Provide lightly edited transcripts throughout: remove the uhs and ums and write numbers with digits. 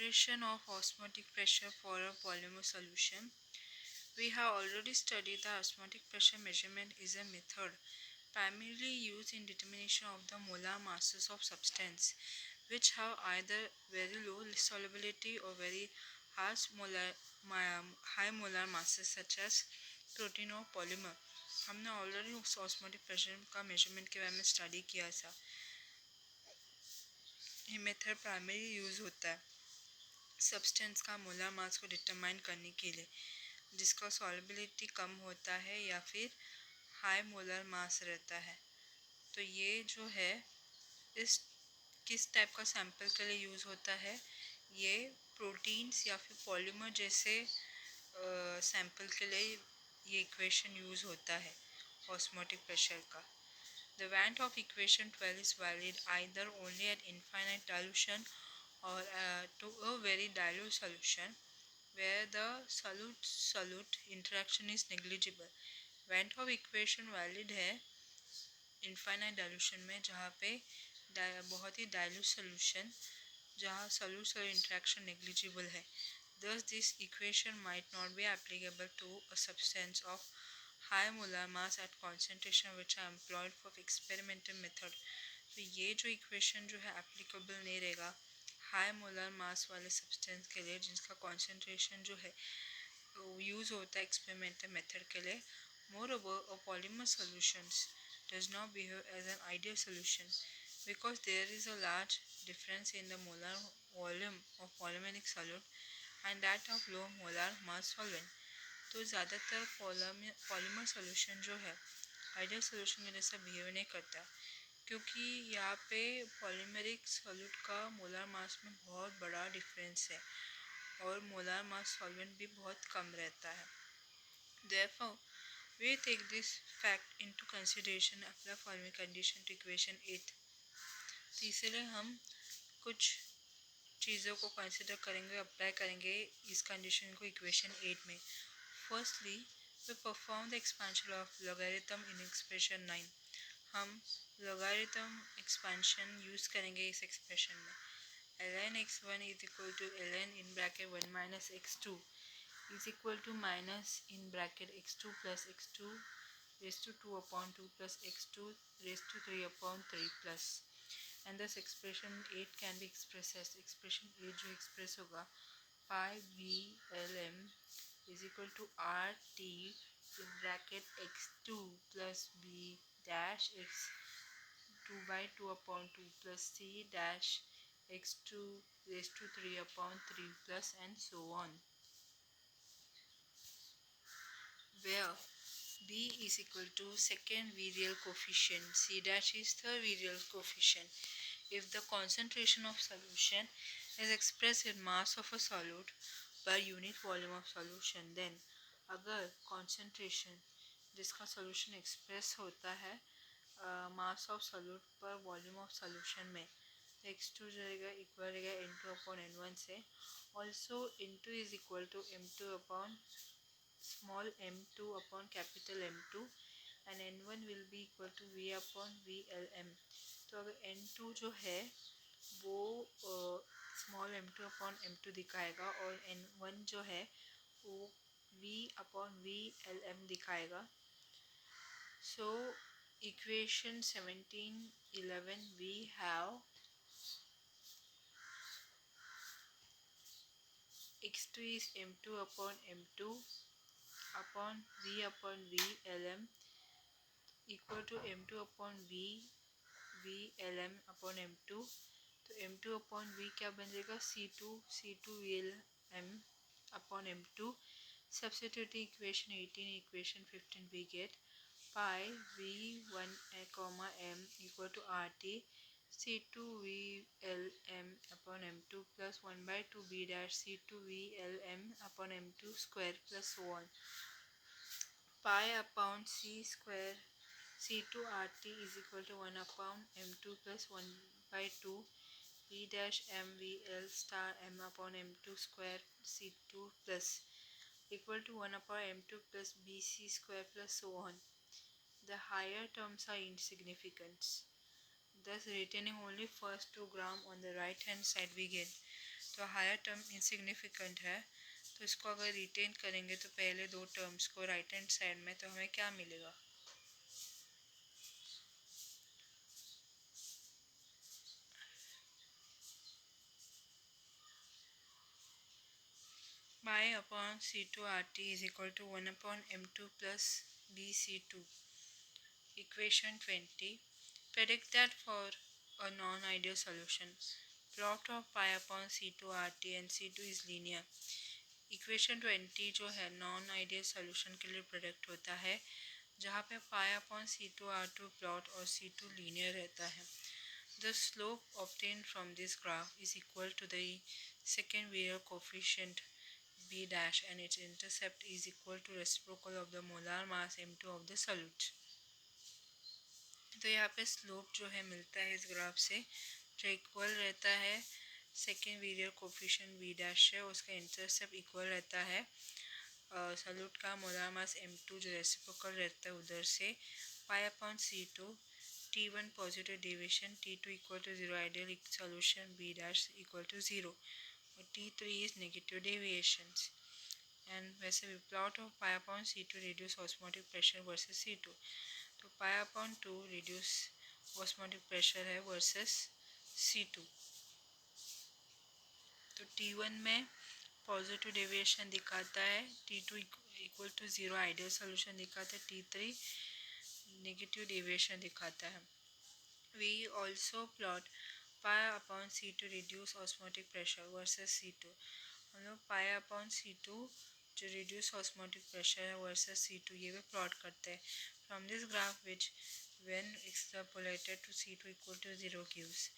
Concentration of osmotic pressure for a polymer solution. We have already studied that osmotic pressure measurement is a method primarily used in determination of the molar masses of substance which have either very low solubility or very high molar masses such as protein or polymer. हमने already उस osmotic pressure का measurement के बारे में study किया था. ये method primary use होता है सब्सटेंस का मोलर मास को डिटरमाइन करने के लिए जिसका सॉल्युबिलिटी कम होता है या फिर हाई मोलर मास रहता है. तो ये जो है इस किस टाइप का सैंपल के लिए यूज़ होता है, ये प्रोटीन्स या फिर पॉलीमर जैसे सैंपल के लिए ये इक्वेशन यूज़ होता है ऑस्मोटिक प्रेशर का. The variant of equation 12 is valid either only at infinite dilution or to a very dilute solution where the solute interaction is negligible. Variant of equation valid है infinite dilution में जहाँ पे बहुत ही dilute solution जहाँ solute interaction negligible है. Thus this equation might not be applicable to a substance of high molar mass at concentration which are employed for experimental method. तो ये जो इक्वेशन जो है एप्लीकेबल नहीं रहेगा हाई मोलर मास वाले सब्सटेंस के लिए जिसका कॉन्सेंट्रेशन जो है यूज़ होता है एक्सपेरिमेंटल मेथड के लिए. Moreover, a polymer solutions does not behave as an ideal solution because there is a large difference in the molar volume of polymeric solute and that of low molar mass solvent. तो ज़्यादातर polymer solution जो है ideal solution के जैसा behave नहीं करता क्योंकि यहाँ पे पॉलीमेरिक सॉल्यूट का मोलर मास में बहुत बड़ा डिफरेंस है और मोलर मास सॉल्वेंट भी बहुत कम रहता है. Therefore, we take this fact into consideration apply following condition to equation 8. तो इसलिए हम कुछ चीज़ों को कंसिडर करेंगे अप्लाई करेंगे इस कंडीशन को इक्वेशन 8 में. Firstly, we perform the expansion of logarithm in expression 9. हम logarithm expansion use करेंगे इस expression में. ln x1 is equal to ln in bracket 1 minus x2 is equal to minus in bracket x2 plus x2 raised to 2 upon 2 plus x2 raised to 3 upon 3 plus. And this expression 8 can be expressed as expression 8 जो express होगा pi v lm is equal to RT in bracket x2 plus b dash x 2 by 2 upon 2 plus c dash x2 raised to 3 upon 3 plus and so on, where b is equal to second virial coefficient, c dash is third virial coefficient. If the concentration of solution is expressed in mass of a solute per unit volume of solution, then अगर concentration जिसका solution express होता है mass of solute पर volume of solution में x2 जो रहेगा equal रहेगा n2 upon n1 से. Also n2 is equal to m2 upon small m2 upon capital M2 and n1 will be equal to v upon vlm. तो अगर n2 जो है वो स्मॉल m2 अपॉन m2 दिखाएगा और n1 जो है वो v अपॉन vlm दिखाएगा. So equation 1711 we have x2 is m2 upon m2 upon v upon vlm equal to m2 upon vlm upon m2. तो m2 अपॉन v क्या बन जाएगा c2 vlm upon m2. Substitute equation 18 equation 15 we get pi v1 m equal to rt c2 vlm upon m2 plus 1 by 2 b dash c2 vlm upon m2 square plus so on. Pi upon c square c2 rt is equal to 1 upon m2 plus 1 by 2 v dash m vl star m upon m2 square c2 plus equal to 1 upon m2 plus bc square plus so on. The higher terms are insignificant, thus retaining only first 2 gram on the right hand side we get. तो higher term insignificant है, तो इसको अगर retain करेंगे तो पहले दो terms को राइट हैंड साइड में, तो हमें क्या मिलेगा? y upon C2 RT is equal to 1 upon M2 plus BC2. Equation 20. Predict that for a non-ideal solution. Plot of pi upon C2 RT and C2 is linear. Equation 20 जो है non ideal solution के लिए product होता है, जहाँ पे pi upon C2R2 plot और C2 linear रहता है. The slope obtained from this graph is equal to the second virial coefficient B dash and its intercept is equal to reciprocal of the molar mass M2 of the solute. तो यहाँ पे slope जो है मिलता है इस graph से, जो इक्वल रहता है सेकेंड वेरियल कोफिशिएंट बी डैश है, उसका इंटरसेप्ट इक्वल रहता है सॉल्यूट का मोलार मास M2 जो रेसिप्रोकल रहता है उधर से, pi upon C2, T1 positive deviation, T2 equal to 0 ideal solution B dash equal to 0 और T3 is negative deviations. And वैसे भी plot of pi upon C2 reduce osmotic pressure versus C2, तो pi upon 2 reduce osmotic pressure है versus C2. तो T1 में positive deviation दिखाता है, T2 equal to 0 ideal solution दिखाता है, T3 नेगेटिव डेविएशन दिखाता है. We also plot pi upon C2 reduce osmotic pressure versus C2. हम लोग पाई अपॉन C2 जो रिड्यूस ऑस्मोटिक प्रेशर है वर्सेस C2 ये भी प्लॉट करते हैं. From this graph which when extrapolated to C2 equal to 0 gives.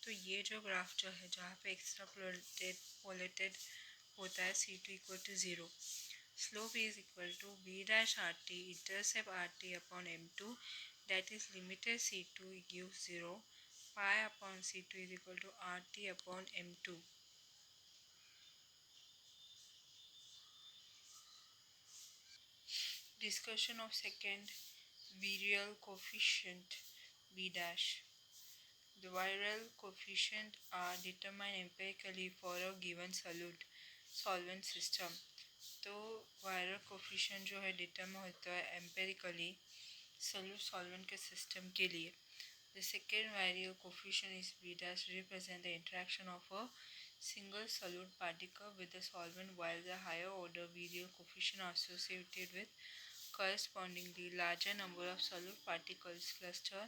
तो ये जो ग्राफ जो है जहाँ पे एक्सट्रापोलेटेड होता है C2 equal to 0, slope is equal to B dash RT intercept RT upon M2 that is limited C2 gives 0, pi upon C2 is equal to RT upon M2. Discussion of second virial coefficient B dash. The viral coefficient are determined empirically for a given solvent system. तो viral coefficient जो है determine होता है empirically solvent के system के लिए. The second viral coefficient is B dash represent the interaction of a single solute particle with the solvent, while the higher order virial coefficient are associated with correspondingly larger number of solute particles cluster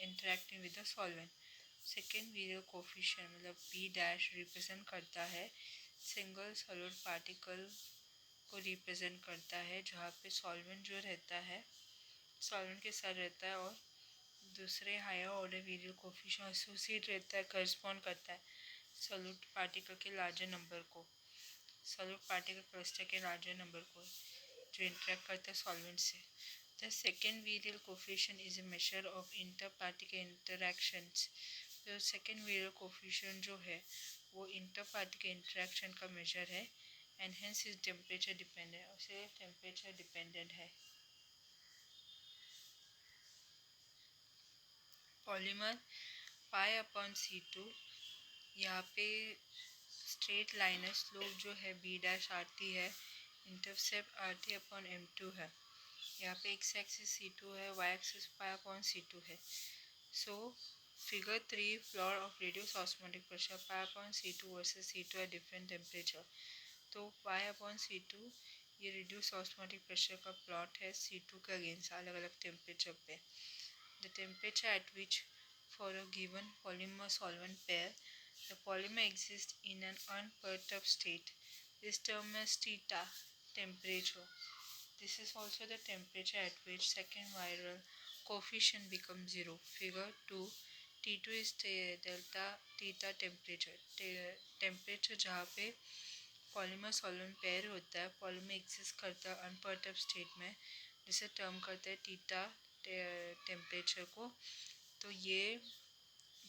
interacting with the solvent. Second virial coefficient मतलब B dash represent करता है single solid particle को represent करता है, जहाँ पे solvent जो रहता है सॉल्वेंट के साथ रहता है और दूसरे higher order virial coefficient associate रहता है, करस्पॉन्ड करता है सॉलिड पार्टिकल के लार्जर नंबर को, सॉलिड पार्टिकल क्लस्टर के लार्जर नंबर को जो इंटरेक्ट करता है सॉल्वेंट से. The second virial coefficient is a measure of inter particle interactions. जो सेकेंड वीरियल कोफिशिएंट जो है वो इंटर पार्टिकल इंटरेक्शन का मेजर है and hence is temperature dependent, उसे टेम्परेचर डिपेंडेंट है. पॉलीमर पाई अपॉन C2, यहाँ पे स्ट्रेट लाइन है, स्लोप जो है B डैश RT है, इंटरसेप्ट RT अपॉन M2 है. यहाँ पे एक्स एक्सिस C2 है, वाई एक्सिस पाई अपॉन C2 है. So figure 3 plot of radius osmotic pressure pi upon C2 versus C2 at different temperature. तो पाई अपॉन C2 ये reduce osmotic pressure का plot है C2 के अगेंस्ट अलग अलग temperature पे. The temperature at which for a given polymer solvent pair the polymer exist in an unperturbed state is termed as theta temperature. This is also the temperature at which second viral coefficient becomes 0. Figure 2. T2 is delta theta temperature. Temperature जहाँ पे polymer solvent pair होता है, polymer exist करता है unperturbed state में, जिसे term करते हैं थीटा टेम्परेचर को. तो ये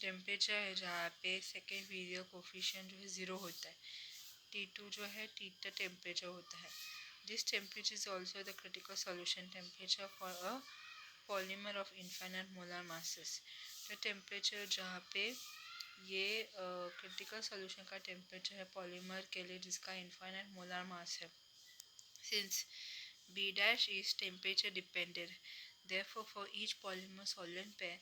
टेम्परेचर है जहाँ पे सेकेंड वीरियल कोफिशिएंट जो है 0 होता है, T2 जो है थीटा टेम्परेचर होता है. This temperature is also the critical solution temperature for a polymer of infinite molar masses. तो टेम्परेचर जहाँ पे ये क्रिटिकल सॉल्यूशन का टेम्परेचर है पॉलीमर के लिए जिसका इनफाइनाइट मोलर मास है. Since B dash is temperature dependent, therefore for each polymer solvent pair,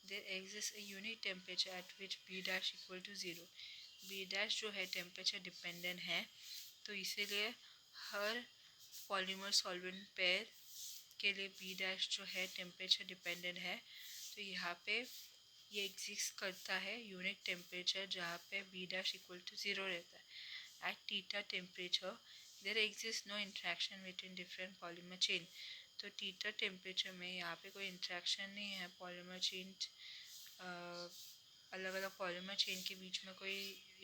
there exists a unique temperature at which B dash equal to 0. B dash जो है temperature dependent है, तो इसीलिए हर polymer solvent pair के लिए B dash जो है temperature dependent है. तो यहाँ पे ये एग्जिस्ट करता है यूनिक टेम्परेचर जहाँ पे B dash equal to 0 रहता है. At theta temperature, there exists no interaction between different polymer chain. तो थीटा टेम्परेचर में यहाँ पे कोई इंट्रैक्शन नहीं है पॉलीमर चेन, अलग अलग पॉलीमर चेन के बीच में कोई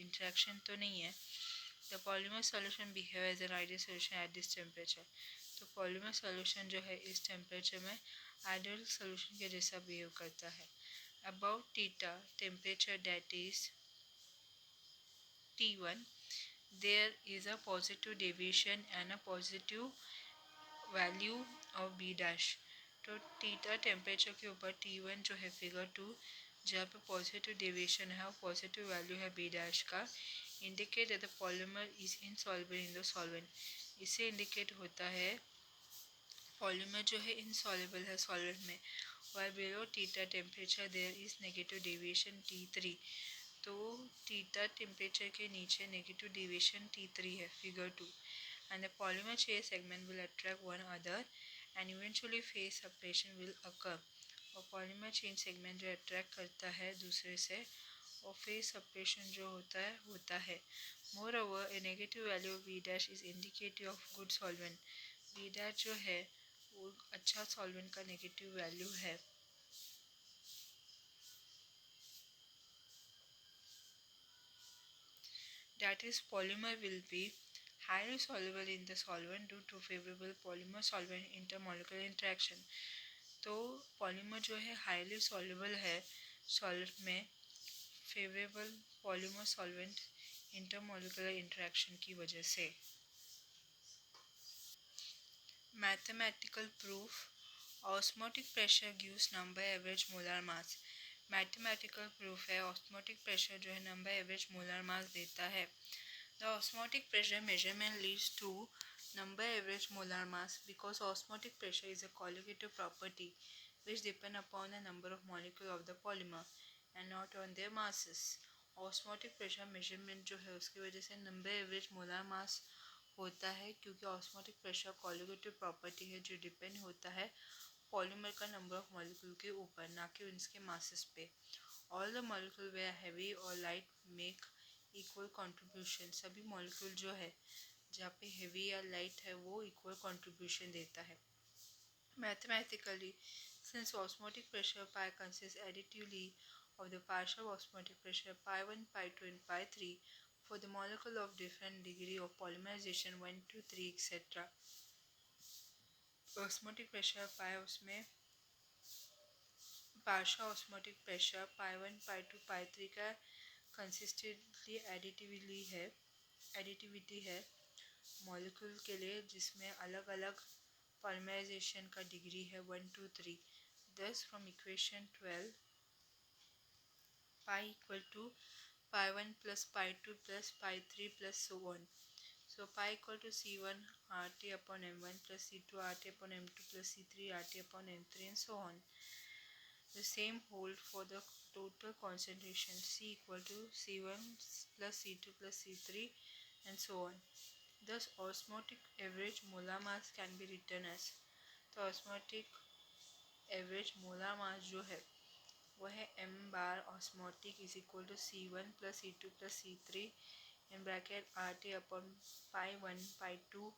इंट्रैक्शन तो नहीं है. The polymer solution behave as an ideal solution at this temperature. तो पॉलीमर सॉल्यूशन जो है इस टेम्परेचर में आइडियल सॉल्यूशन के जैसा बिहेव करता है. About theta temperature that is T1, there is a positive deviation and a positive value of B dash. तो थीटा टेम्परेचर के ऊपर T1 जो है फिगर 2 जहाँ पे पॉजिटिव डेविएशन है और पॉजिटिव वैल्यू है B डैश का, indicate that the polymer is insoluble in the solvent. इससे इंडिकेट होता है पॉलीमर जो है इनसॉल्युबल है सॉल्वेंट में. while below theta temperature there is negative deviation T3. तो थीटा टेम्परेचर के नीचे नेगेटिव डेविएशन T3 है figure 2. And the polymer chain segment will attract one other and eventually phase separation will occur. और polymer chain segment जो attract करता है दूसरे से और फेज सेपरेशन जो होता है. Moreover a negative value of B dash is indicative of good solvent. B dash जो है वो अच्छा सॉल्वेंट का नेगेटिव वैल्यू है. That is, polymer will be highly soluble in the solvent due to favorable polymer solvent intermolecular interaction. तो polymer जो है highly soluble है सॉल्वेंट में favourable polymer solvent intermolecular interaction की वजह से. Mathematical proof. Osmotic pressure gives number average molar mass. Mathematical proof है osmotic pressure जो है नंबर एवरेज मोलर मास देता है. The osmotic pressure measurement leads to number average molar mass because osmotic pressure is a colligative property which depend upon the number of molecules of the polymer and not on their masses. Osmotic pressure measurement जो है उसकी वजह से number average molar mass होता है क्योंकि osmotic pressure colligative property है जो depend होता है polymer का number of molecule के ऊपर ना कि उनके masses पे. All the molecules were heavy or light make equal contribution. सभी मॉलिक्यूल जो है जहाँ पे हेवी या लाइट है वो इक्वल कंट्रीब्यूशन देता है. Mathematically since osmotic pressure pi consist additively of the partial osmotic pressure pi 1, pi 2 and pi 3 for the molecule of different degree of polymerization 1, 2, 3 etc. osmotic pressure pi उसमें partial osmotic pressure pi 1, pi 2, pi 3 का consistently additivity है molecule के लिए जिसमें अलग अलग polymerisation का degree है 1, 2, 3. Thus from equation 12 pi equal to pi 1 plus pi 2 plus pi 3 plus so on. So pi equal to C1 RT upon M1 plus C2 RT upon M2 plus C3 RT upon M3 and so on. The same hold for the total concentration C equal to C1 plus C2 plus C3 and so on. Thus osmotic average molar mass can be written as. तो osmotic average molar mass जो है वह है m bar osmotic is equal to C1 plus C2 plus C3 in bracket RT upon pi 1 pi 2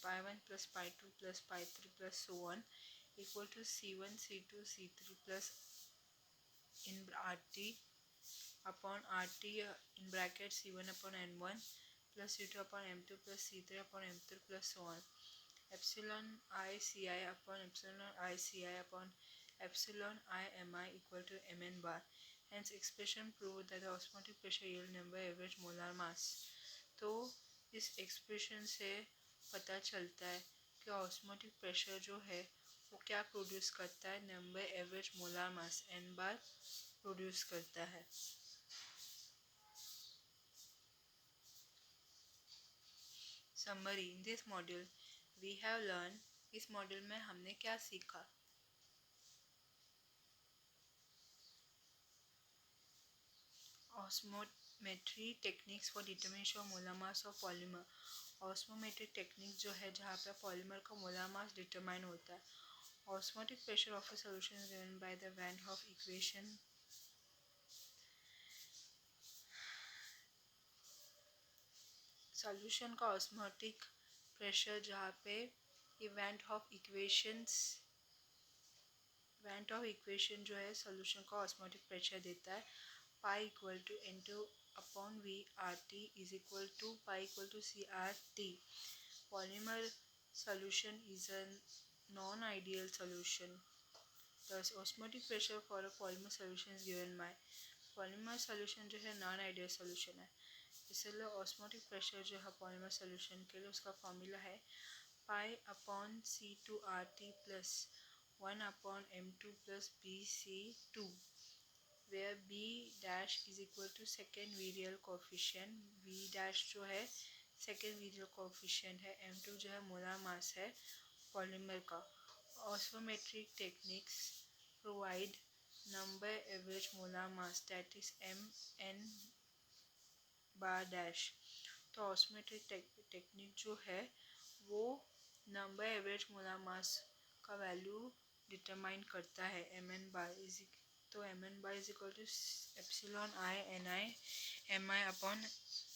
pi 1 plus pi 2 plus pi 3 plus so on equal to C1 C2 C3 plus in RT upon RT in bracket C1 upon N1 plus C2 upon M2 plus C3 upon M3 plus so on. Epsilon I Ci upon epsilon I Ci upon epsilon I Mi equal to Mn bar. Hence expression proved that the osmotic pressure yield number average molar mass. तो इस expression से पता चलता है कि osmotic pressure जो है वो क्या प्रोड्यूस करता है number average molar mass n बार प्रोड्यूस करता है. Summary. In this module we have learned, इस मॉड्यूल में हमने क्या सीखा? Osmometry techniques for determination of molar mass of polymer. Osmometric technique जो है जहाँ पे पॉलीमर का मोलर मास डिटरमाइन होता है. Osmotic pressure of a solution is given by the Van Hoff equation. Solution का ऑस्मोटिक प्रेशर जहाँ पे ये वैन हॉफ इक्वेशन जो है सॉल्यूशन का ऑस्मोटिक प्रेशर देता है. पाई इक्वल टू N2 अपॉन V R T is equal to pi equal to C R T. Polymer solution is a non-ideal solution. Thus, osmotic pressure for a polymer solution is given by polymer solution जो है non-ideal solution है, इसलिए osmotic pressure जो है polymer solution के लिए उसका formula है pi upon C2RT plus 1 upon M2 plus BC2, where B dash is equal to second virial coefficient. V dash जो है second virial coefficient है, M2 जो है molar mass है polymer का. Osmometric techniques provide number average molar mass, that is MN bar dash. तो ऑस्मोमेट्रिक technique जो है वो नंबर एवरेज मोलर मास का वैल्यू डिटरमाइन करता है. mn बार इज तो mn bar is equal to epsilon i n i mi upon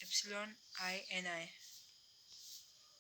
epsilon i n i.